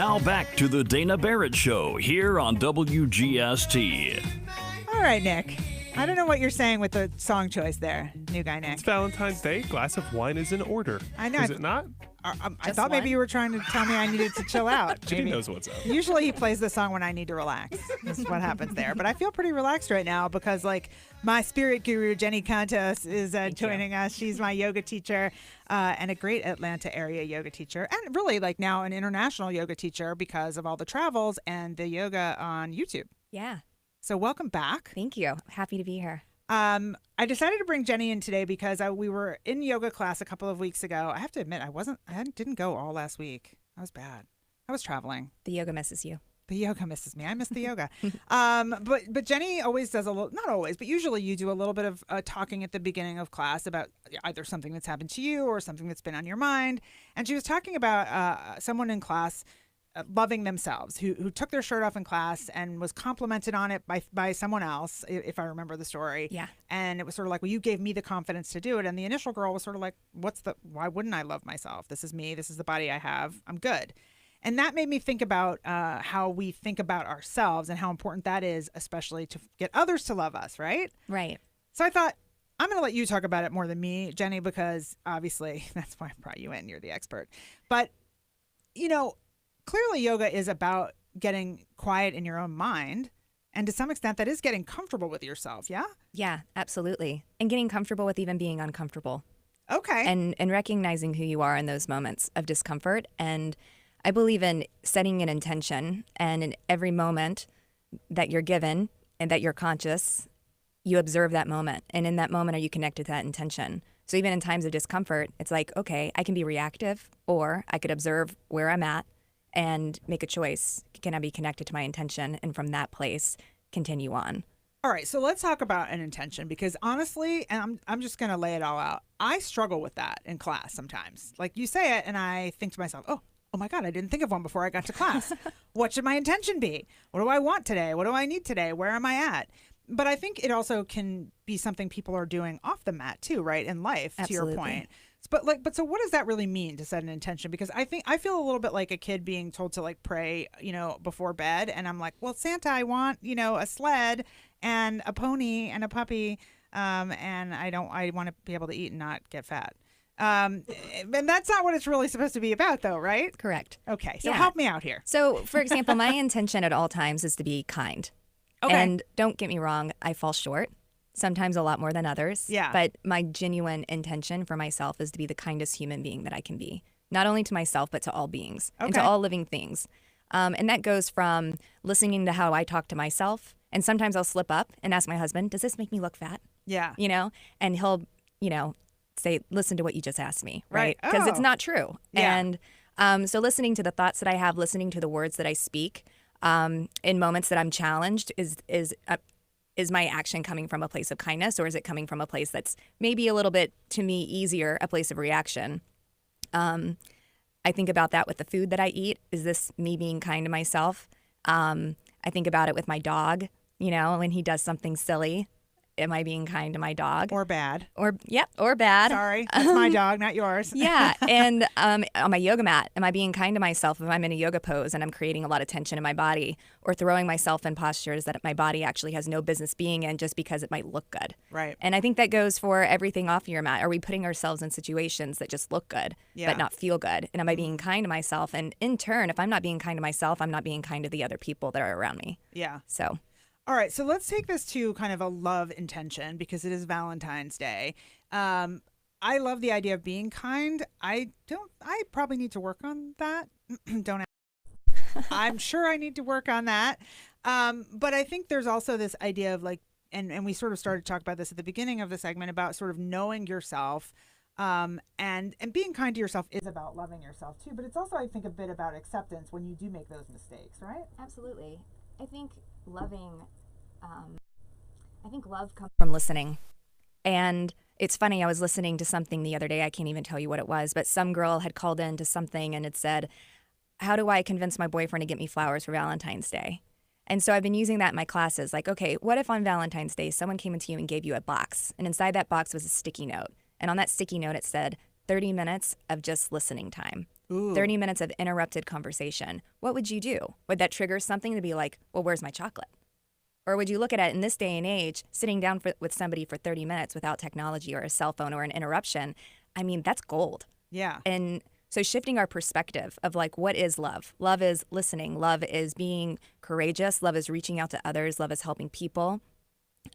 Now back to the Dana Barrett Show here on WGST. All right, Nick. I don't know what you're saying with the song choice there, new guy Nick. It's Valentine's Day. Glass of wine is in order. I know. Is it not? I thought maybe you were trying to tell me I needed to chill out. She knows what's up. Usually he plays the song when I need to relax. This is what happens there. But I feel pretty relaxed right now because, like, my spirit guru, Jenny Kontos, is joining us. She's my yoga teacher and a great Atlanta area yoga teacher. And really, like, now an international yoga teacher because of all the travels and the yoga on YouTube. Yeah. So welcome back. Thank you. Happy to be here. I decided to bring Jenny in today because we were in yoga class a couple of weeks ago. I have to admit, I didn't go all last week. I was bad. I was traveling. The yoga misses you. The yoga misses me. I miss the yoga. But Jenny always does a little, not always, but usually you do a little bit of talking at the beginning of class about either something that's happened to you or something that's been on your mind. And she was talking about someone in class loving themselves who took their shirt off in class and was complimented on it by someone else, if I remember the story. Yeah. And it was sort of like, well, you gave me the confidence to do it. And the initial girl was sort of like, why wouldn't I love myself? This is me. This is the body I have. I'm good. And that made me think about how we think about ourselves and how important that is, especially to get others to love us, right? Right. So I thought, I'm going to let you talk about it more than me, Jenny, because obviously that's why I brought you in. You're the expert. But, clearly yoga is about getting quiet in your own mind. And to some extent, that is getting comfortable with yourself, yeah? Yeah, absolutely. And getting comfortable with even being uncomfortable. Okay. And recognizing who you are in those moments of discomfort. And I believe in setting an intention. And in every moment that you're given and that you're conscious, you observe that moment. And in that moment, are you connected to that intention? So even in times of discomfort, it's like, okay, I can be reactive, or I could observe where I'm at and make a choice. Can I be connected to my intention? And from that place, continue on. All right, so let's talk about an intention, because honestly, and I'm just going to lay it all out, I struggle with that in class sometimes. Like, you say it and I think to myself, oh my God, I didn't think of one before I got to class. What should my intention be? What do I want today? What do I need today? Where am I at? But I think it also can be something people are doing off the mat too, right? In life, Absolutely. To your point. But so what does that really mean to set an intention? Because I feel a little bit like a kid being told to like pray, before bed. And I'm like, well, Santa, I want, a sled and a pony and a puppy. And I want to be able to eat and not get fat. And that's not what it's really supposed to be about though, right? Correct. Okay. So Yeah. help me out here. So for example, my intention at all times is to be kind. Okay. And don't get me wrong, I fall short. Sometimes a lot more than others. Yeah. But my genuine intention for myself is to be the kindest human being that I can be. Not only to myself, but to all beings and to Okay. all living things. And that goes from listening to how I talk to myself. And sometimes I'll slip up and ask my husband, does this make me look fat? Yeah. And he'll, say, listen to what you just asked me, right? Right. Because it's Oh. not true. Yeah. And so listening to the thoughts that I have, listening to the words that I speak in moments that I'm challenged is my action coming from a place of kindness, or is it coming from a place that's maybe a little bit, to me, easier, a place of reaction? I think about that with the food that I eat. Is this me being kind to myself? I think about it with my dog, when he does something silly. Am I being kind to my dog? Or bad. Or bad. Sorry. That's my dog, not yours. Yeah. And on my yoga mat, am I being kind to myself if I'm in a yoga pose and I'm creating a lot of tension in my body, or throwing myself in postures that my body actually has no business being in just because it might look good? Right. And I think that goes for everything off your mat. Are we putting ourselves in situations that just look good, Yeah. but not feel good? And am I being kind to myself? And in turn, if I'm not being kind to myself, I'm not being kind to the other people that are around me. Yeah. So All right, so let's take this to kind of a love intention, because it is Valentine's Day. I love the idea of being kind. I probably need to work on that. Don't ask. I'm sure I need to work on that. But I think there's also this idea of like, and we sort of started to talk about this at the beginning of the segment, about sort of knowing yourself. And being kind to yourself is about loving yourself too. But it's also, I think, a bit about acceptance when you do make those mistakes, right? absolutely. I think love comes from listening. And it's funny, I was listening to something the other day, I can't even tell you what it was, but some girl had called in to something and it said, how do I convince my boyfriend to get me flowers for Valentine's Day? And so I've been using that in my classes. Like, okay, what if on Valentine's Day someone came into you and gave you a box, and inside that box was a sticky note. And on that sticky note it said 30 minutes of just listening time. Ooh. 30 minutes of interrupted conversation. What would you do? Would that trigger something to be like, well, where's my chocolate? Or would you look at it in this day and age, sitting down with somebody for 30 minutes without technology or a cell phone or an interruption? I mean, that's gold. Yeah. And so shifting our perspective of like, what is love? Love is listening. Love is being courageous. Love is reaching out to others. Love is helping people.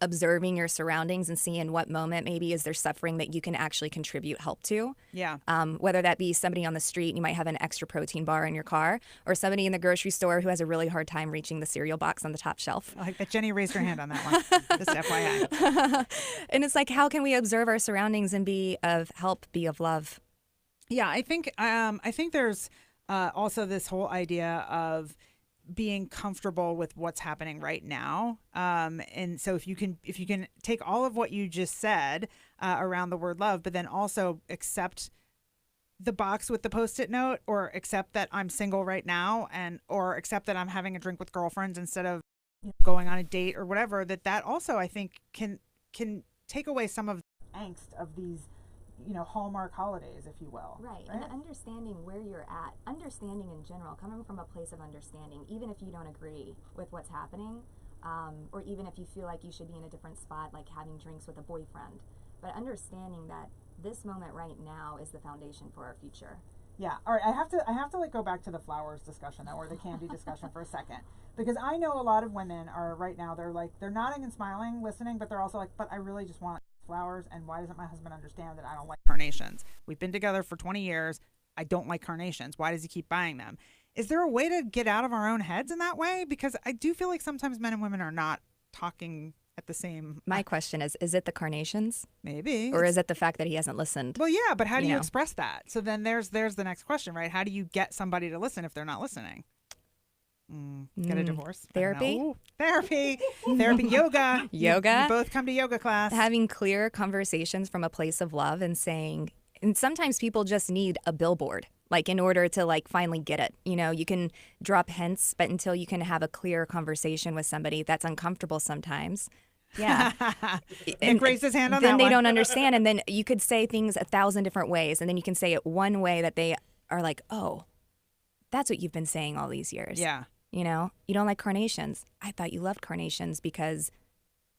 Observing your surroundings and seeing what moment maybe is there suffering that you can actually contribute help to. Yeah. Whether that be somebody on the street, you might have an extra protein bar in your car, or somebody in the grocery store who has a really hard time reaching the cereal box on the top shelf. I like that Jenny raised her hand on that one. Just FYI. And it's like, how can we observe our surroundings and be of help, be of love? Yeah, I think there's also this whole idea of being comfortable with what's happening right now. And so if you can take all of what you just said around the word love, but then also accept the box with the Post-it note, or accept that I'm single right now, or accept that I'm having a drink with girlfriends instead of going on a date or whatever, that also I think can take away some of the angst of these Hallmark holidays, if you will. Right, and understanding where you're at, understanding in general, coming from a place of understanding, even if you don't agree with what's happening, or even if you feel like you should be in a different spot, like having drinks with a boyfriend, but understanding that this moment right now is the foundation for our future. Yeah. All right. I have to go back to the flowers discussion though, or the candy discussion for a second, because I know a lot of women are right now, they're nodding and smiling, listening, but they're also like, but I really just want flowers, and why doesn't my husband understand that I don't like carnations? We've been together for 20 years. I don't like carnations. Why does he keep buying them? Is there a way to get out of our own heads in that way? Because I do feel like sometimes men and women are not talking at the same. My question is it the carnations? Maybe. Or is it the fact that he hasn't listened? Well, yeah, but how do you express that? So then there's the next question, right? How do you get somebody to listen if they're not listening? Get a divorce. Therapy? Therapy, yoga. Yoga. You both come to yoga class. Having clear conversations from a place of love and saying, and sometimes people just need a billboard, like in order to like finally get it. You can drop hints, but until you can have a clear conversation with somebody, that's uncomfortable sometimes. Yeah. And raise his hand on then that they one. don't understand. And then you could say things 1,000 different ways. And then you can say it one way that they are like, oh, that's what you've been saying all these years. Yeah. You don't like carnations. I thought you loved carnations because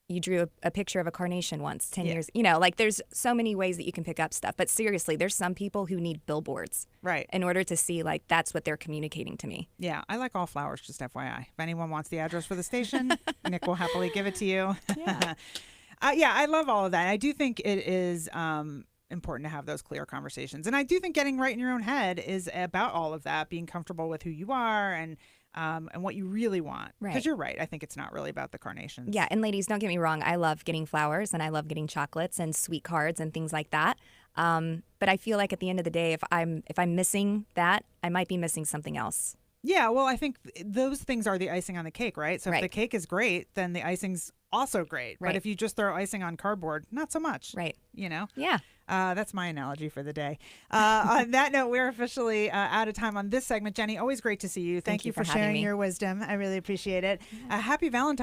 you drew a picture of a carnation once, 10 years. Like there's so many ways that you can pick up stuff. But seriously, there's some people who need billboards. Right. In order to see like that's what they're communicating to me. Yeah. I like all flowers, just FYI. If anyone wants the address for the station, Nick will happily give it to you. Yeah. Yeah, I love all of that. I do think it is important to have those clear conversations. And I do think getting right in your own head is about all of that, being comfortable with who you are and what you really want. Right. Because you're right. I think it's not really about the carnations. Yeah, and ladies, don't get me wrong. I love getting flowers and I love getting chocolates and sweet cards and things like that. But I feel like at the end of the day, if I'm missing that, I might be missing something else. Yeah, well, I think those things are the icing on the cake, right? So if the cake is great, then the icing's also great. Right. But if you just throw icing on cardboard, not so much. Right. Yeah. That's my analogy for the day. On that note, we're officially out of time on this segment. Jenny, always great to see you. Thank you for having sharing me. your wisdom. I really appreciate it. Happy Valentine's